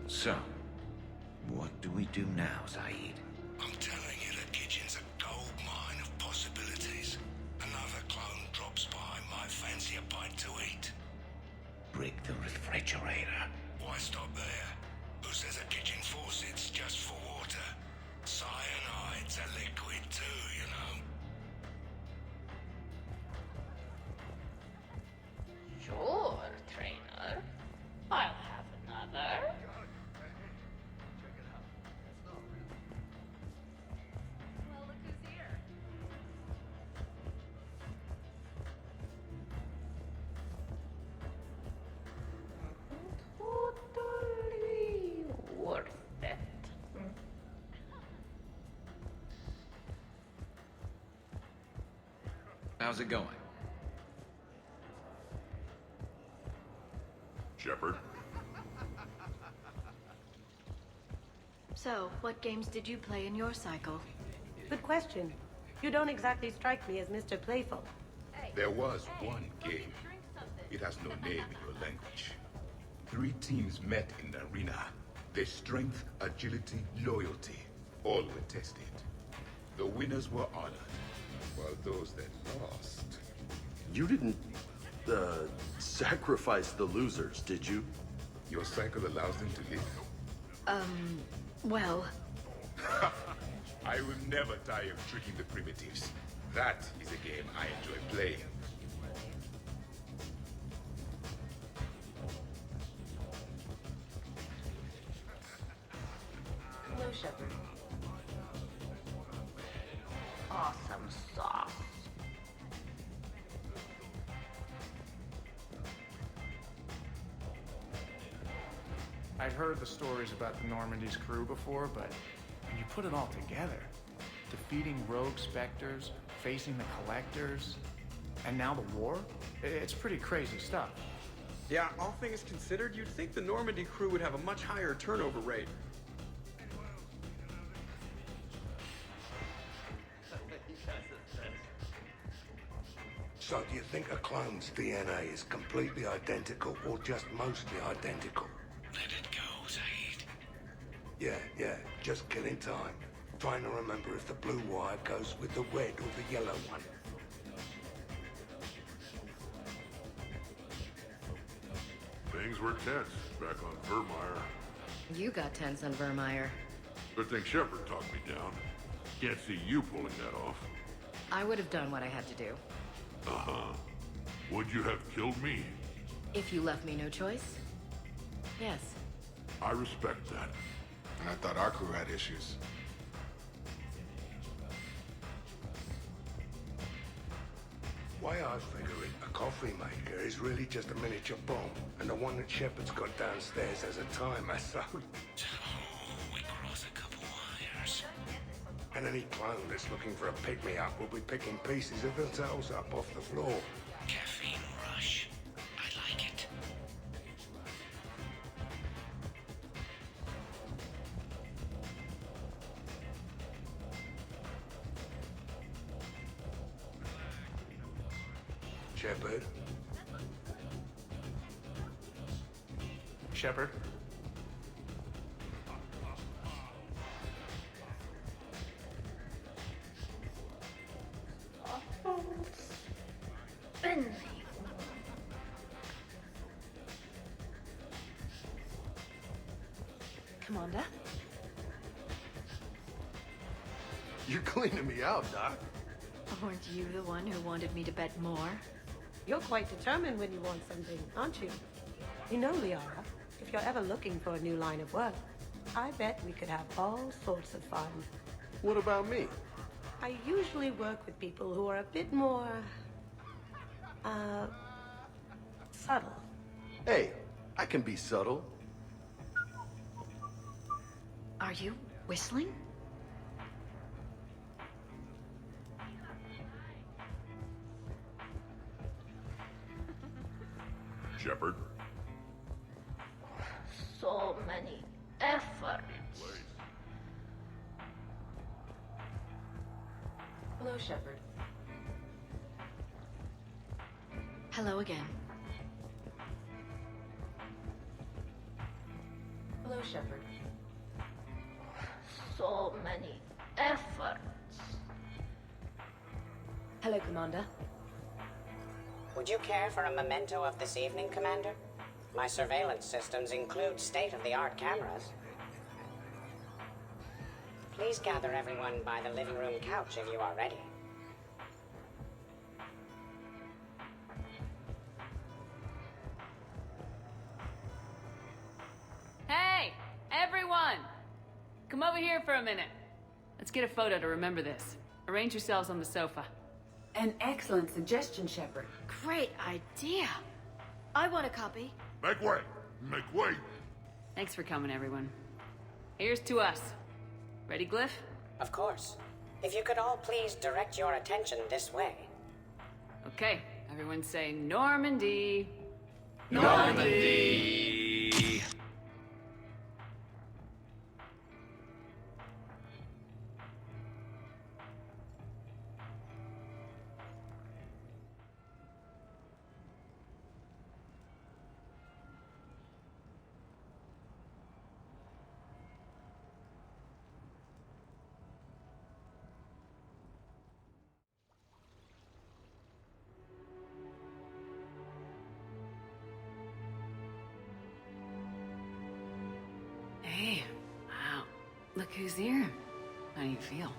Speaker 11: So, what do we do now, Zaid?
Speaker 15: I'm telling you, the kitchen's a gold mine of possibilities. Another clone drops by, might fancy a bite to eat.
Speaker 11: Break the refrigerator.
Speaker 15: Why stop there? Who says a kitchen faucet's just for water? Cyanide's a liquid too, you know.
Speaker 12: Sure, trainer. I'll have another. Totally worth it.
Speaker 11: How's it going?
Speaker 16: Shepard?
Speaker 13: So, what games did you play in your cycle?
Speaker 4: Good question. You don't exactly strike me as Mr. Playful.
Speaker 14: There was one game. It has no name in your language. 3 teams met in the arena. Their strength, agility, loyalty, all were tested. The winners were honored, while those that lost...
Speaker 6: You didn't, sacrifice the losers, did you?
Speaker 14: Your cycle allows them to live?
Speaker 13: Well...
Speaker 14: I will never tire of tricking the primitives. That is a game I enjoy playing.
Speaker 4: Hello, Shepard.
Speaker 12: Awesome sauce.
Speaker 3: I'd heard the stories about the Normandy's crew before, but when you put it all together, defeating rogue specters, facing the collectors, and now the war, it's pretty crazy stuff.
Speaker 7: Yeah, all things considered, you'd think the Normandy crew would have a much higher turnover rate.
Speaker 15: So do you think a clone's DNA is completely identical or just mostly identical?
Speaker 14: Let it go, Zaid.
Speaker 15: Yeah, just killing time. Trying to remember if the blue wire goes with the red or the yellow one.
Speaker 16: Things were tense back on Vermeer.
Speaker 18: You got tense on Vermeer.
Speaker 16: Good thing Shepard talked me down. Can't see you pulling that off.
Speaker 18: I would have done what I had to do.
Speaker 16: Uh-huh. Would you have killed me?
Speaker 18: If you left me no choice? Yes.
Speaker 16: I respect that.
Speaker 8: And I thought our crew had issues.
Speaker 15: Way I figure it, a coffee maker is really just a miniature bomb, and the one that Shepard's got downstairs has a timer, so...
Speaker 14: We cross a couple wires.
Speaker 15: And any clone that's looking for a pick-me-up will be picking pieces of themselves up off the floor.
Speaker 14: Caffeine rush. I like it.
Speaker 15: Shepard.
Speaker 3: Shepard?
Speaker 12: Bentley.
Speaker 10: Commander?
Speaker 6: You're cleaning me out, Doc.
Speaker 13: Weren't you the one who wanted me to bet more?
Speaker 4: You're quite determined when you want something, aren't you? You know, Liara, if you're ever looking for a new line of work, I bet we could have all sorts of fun.
Speaker 6: What about me?
Speaker 4: I usually work with people who are a bit more... subtle.
Speaker 6: Hey, I can be subtle.
Speaker 13: Are you whistling?
Speaker 16: Shepard?
Speaker 12: So many efforts.
Speaker 18: Hello, Shepard.
Speaker 13: Hello again.
Speaker 18: Hello, Shepard.
Speaker 12: So many efforts.
Speaker 10: Hello, Commander.
Speaker 1: Would you care for a memento of this evening, Commander? My surveillance systems include state-of-the-art cameras. Please gather everyone by the living room couch if you are ready.
Speaker 2: Hey, everyone! Come over here for a minute. Let's get a photo to remember this. Arrange yourselves on the sofa.
Speaker 9: An excellent suggestion, Shepard.
Speaker 13: Great idea. I want a copy.
Speaker 16: Make way! Make way!
Speaker 2: Thanks for coming, everyone. Here's to us. Ready, Glyph?
Speaker 1: Of course. If you could all please direct your attention this way.
Speaker 2: Okay, everyone say Normandy.
Speaker 11: Normandy!
Speaker 2: Hey, wow. Look who's here. How do you feel?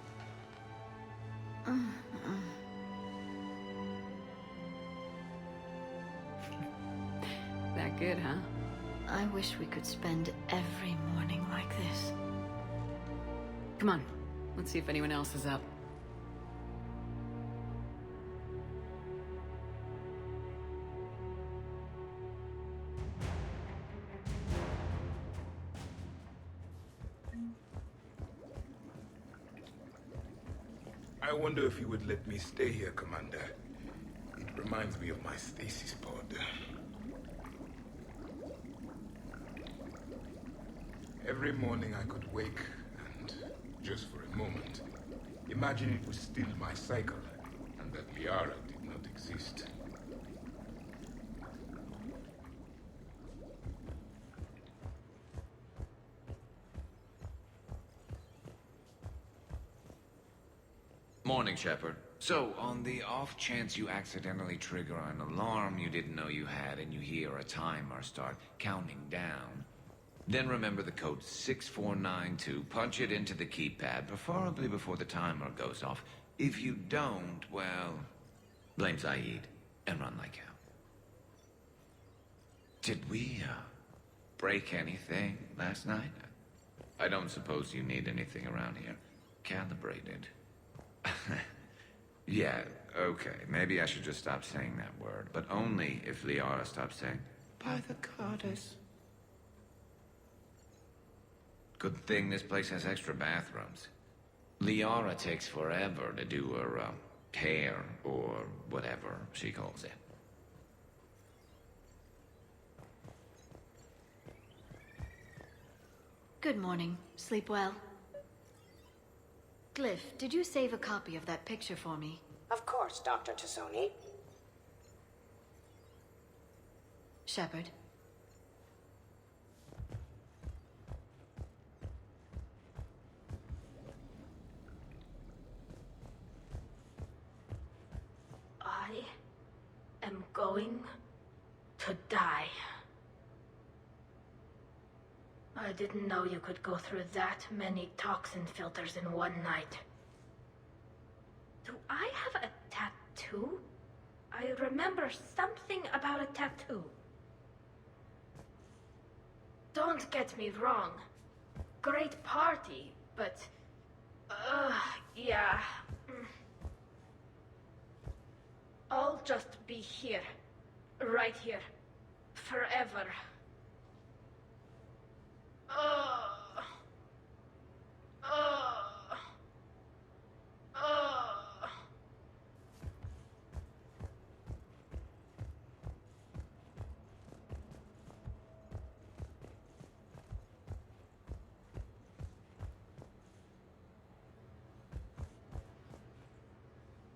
Speaker 2: That good, huh?
Speaker 13: I wish we could spend every morning like this.
Speaker 2: Come on, let's see if anyone else is up.
Speaker 14: I wonder if you would let me stay here, Commander. It reminds me of my stasis pod. Every morning I could wake and, just for a moment, imagine it was still my cycle and that Liara did not exist.
Speaker 11: Morning, Shepard. So, on the off chance you accidentally trigger an alarm you didn't know you had and you hear a timer start counting down, then remember the code 6492, punch it into the keypad, preferably before the timer goes off. If you don't, well, blame Zaid and run like hell. Did we, break anything last night? I don't suppose you need anything around here calibrated. Yeah, okay. Maybe I should just stop saying that word, but only if Liara stops saying, by the goddess. Good thing this place has extra bathrooms. Liara takes forever to do her, hair, or whatever she calls it.
Speaker 13: Good morning. Sleep well. Glyph, did you save a copy of that picture for me?
Speaker 1: Of course, Dr. Tassoni.
Speaker 18: Shepard.
Speaker 12: I am going to die. I didn't know you could go through that many toxin filters in one night. Do I have a tattoo? I remember something about a tattoo. Don't get me wrong. Great party, but... yeah. I'll just be here. Right here. Forever.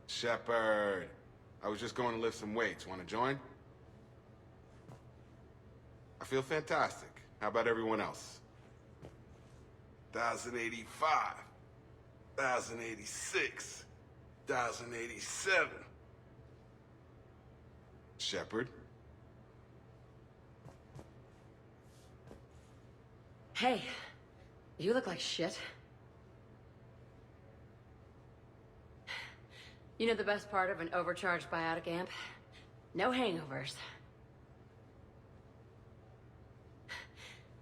Speaker 8: Shepard, I was just going to lift some weights. Want to join? I feel fantastic. How about everyone else?
Speaker 15: 1,085, 1,086, 1,087.
Speaker 8: Shepard?
Speaker 18: Hey, you look like shit. You know the best part of an overcharged biotic amp? No hangovers.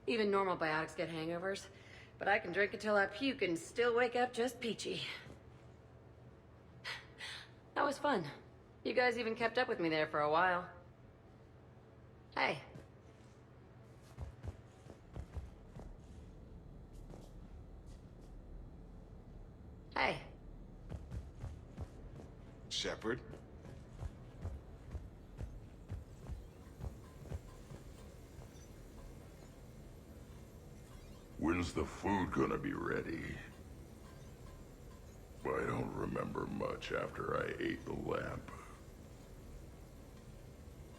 Speaker 18: Even normal biotics get hangovers, but I can drink until I puke and still wake up just peachy. That was fun. You guys even kept up with me there for a while. Hey. Hey.
Speaker 8: Shepard?
Speaker 16: When's the food gonna be ready? I don't remember much after I ate the lamp.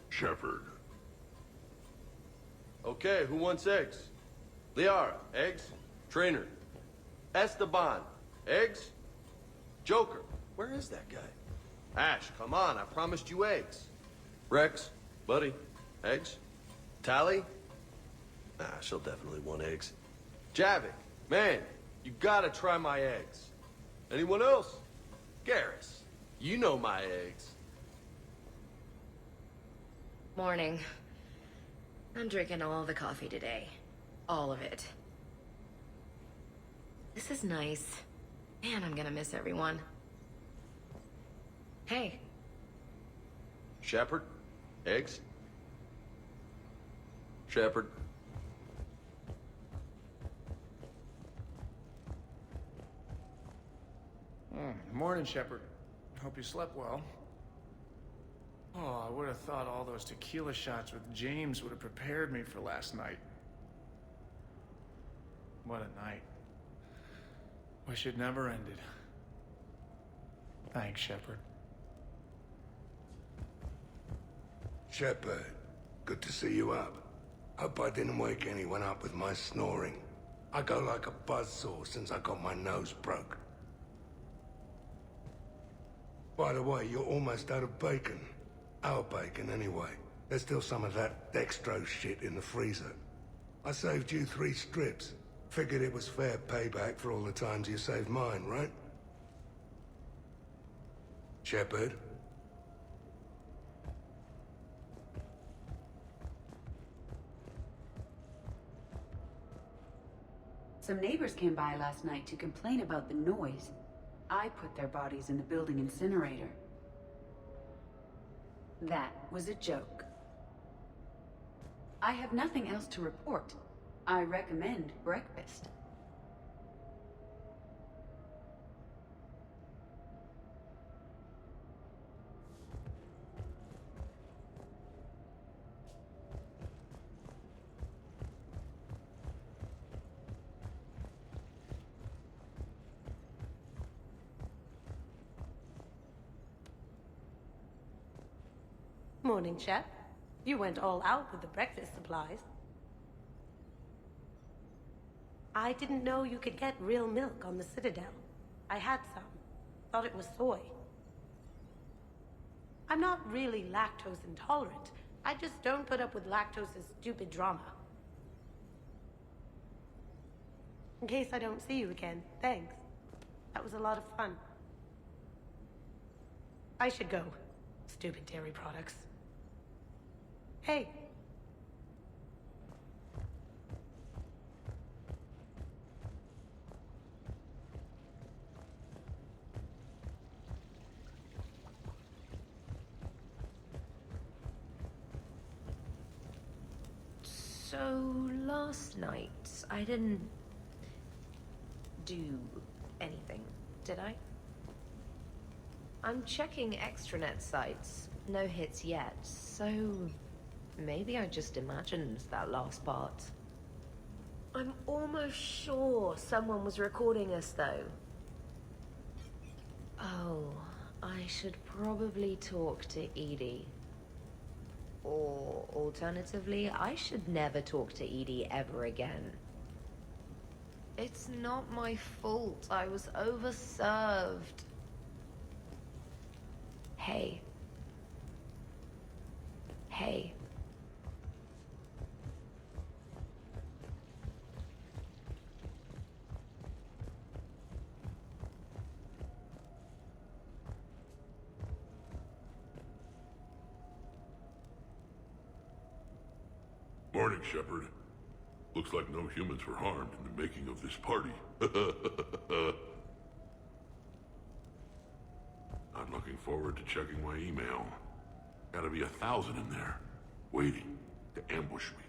Speaker 16: Shepard.
Speaker 6: Okay, who wants eggs? Liara, eggs? Trainer. Esteban, eggs? Joker, where is that guy? Ash, come on, I promised you eggs. Wrex, buddy, eggs? Tali? Nah, she'll definitely want eggs. Javik, man, you gotta try my eggs. Anyone else? Garrus, you know my eggs.
Speaker 18: Morning. I'm drinking all the coffee today. All of it. This is nice. Man, I'm gonna miss everyone. Hey.
Speaker 6: Shepard, eggs? Shepard.
Speaker 3: Morning, Shepard. Hope you slept well. Oh, I would have thought all those tequila shots with James would have prepared me for last night. What a night. Wish it never ended. Thanks, Shepard.
Speaker 15: Shepard, good to see you up. Hope I didn't wake anyone up with my snoring. I go like a buzzsaw since I got my nose broke. By the way, you're almost out of bacon. Our bacon, anyway. There's still some of that dextrose shit in the freezer. I saved you 3 strips. Figured it was fair payback for all the times you saved mine, right? Shepard?
Speaker 9: Some neighbors came by last night to complain about the noise. I put their bodies in the building incinerator. That was a joke. I have nothing else to report. I recommend breakfast.
Speaker 4: Morning, chap. You went all out with the breakfast supplies. I didn't know you could get real milk on the Citadel. I had some. Thought it was soy. I'm not really lactose intolerant. I just don't put up with lactose's stupid drama. In case I don't see you again, thanks. That was a lot of fun. I should go. Stupid dairy products. Hey.
Speaker 10: So, last night, I didn't do anything, did I? I'm checking extranet sites. No hits yet, so maybe I just imagined that last part. I'm almost sure someone was recording us, though. Oh, I should probably talk to Edie. Or, alternatively, I should never talk to Edie ever again. It's not my fault. I was overserved. Hey. Hey.
Speaker 16: Morning, Shepard. Looks like no humans were harmed in the making of this party. I'm looking forward to checking my email. Gotta be 1,000 in there, waiting to ambush me.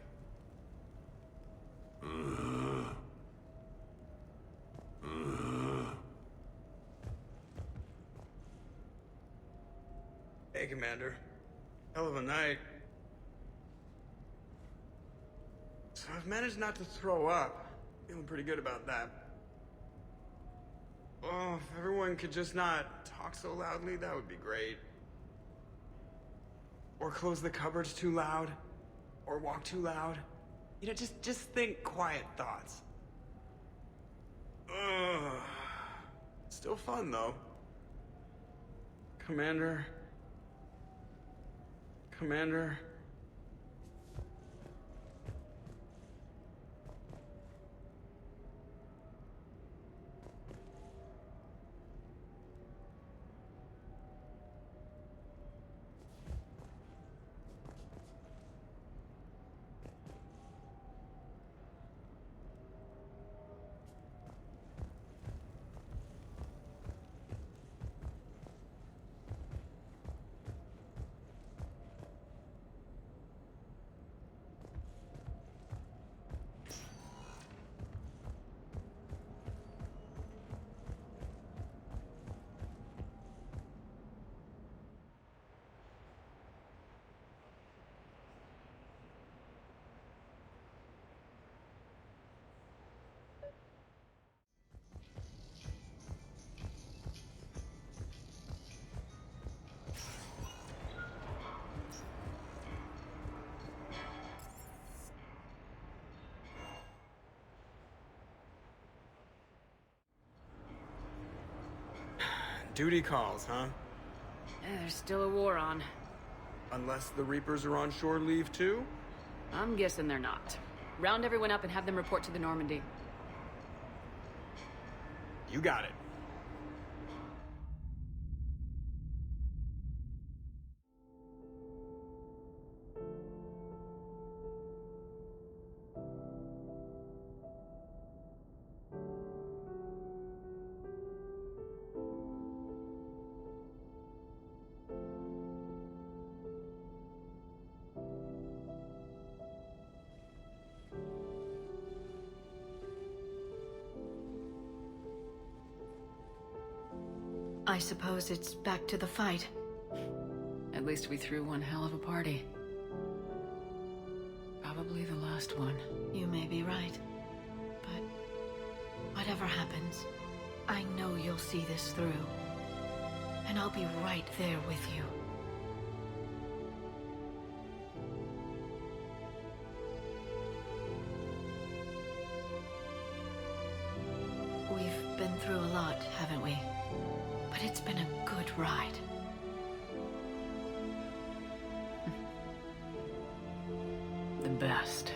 Speaker 7: Hey, Commander. Hell of a night. So I've managed not to throw up. Feeling pretty good about that. Oh, if everyone could just not talk so loudly, that would be great. Or close the cupboards too loud. Or walk too loud. You know, just think quiet thoughts. Ugh. Still fun, though. Commander. Commander. Duty calls, huh?
Speaker 2: There's still a war on.
Speaker 7: Unless the Reapers are on shore leave too?
Speaker 2: I'm guessing they're not. Round everyone up and have them report to the Normandy.
Speaker 7: You got it.
Speaker 13: I suppose it's back to the fight.
Speaker 2: At least we threw one hell of a party. Probably the last one.
Speaker 13: You may be right. But whatever happens, I know you'll see this through. And I'll be right there with you. through a lot, haven't we? But it's been a good ride.
Speaker 2: The best.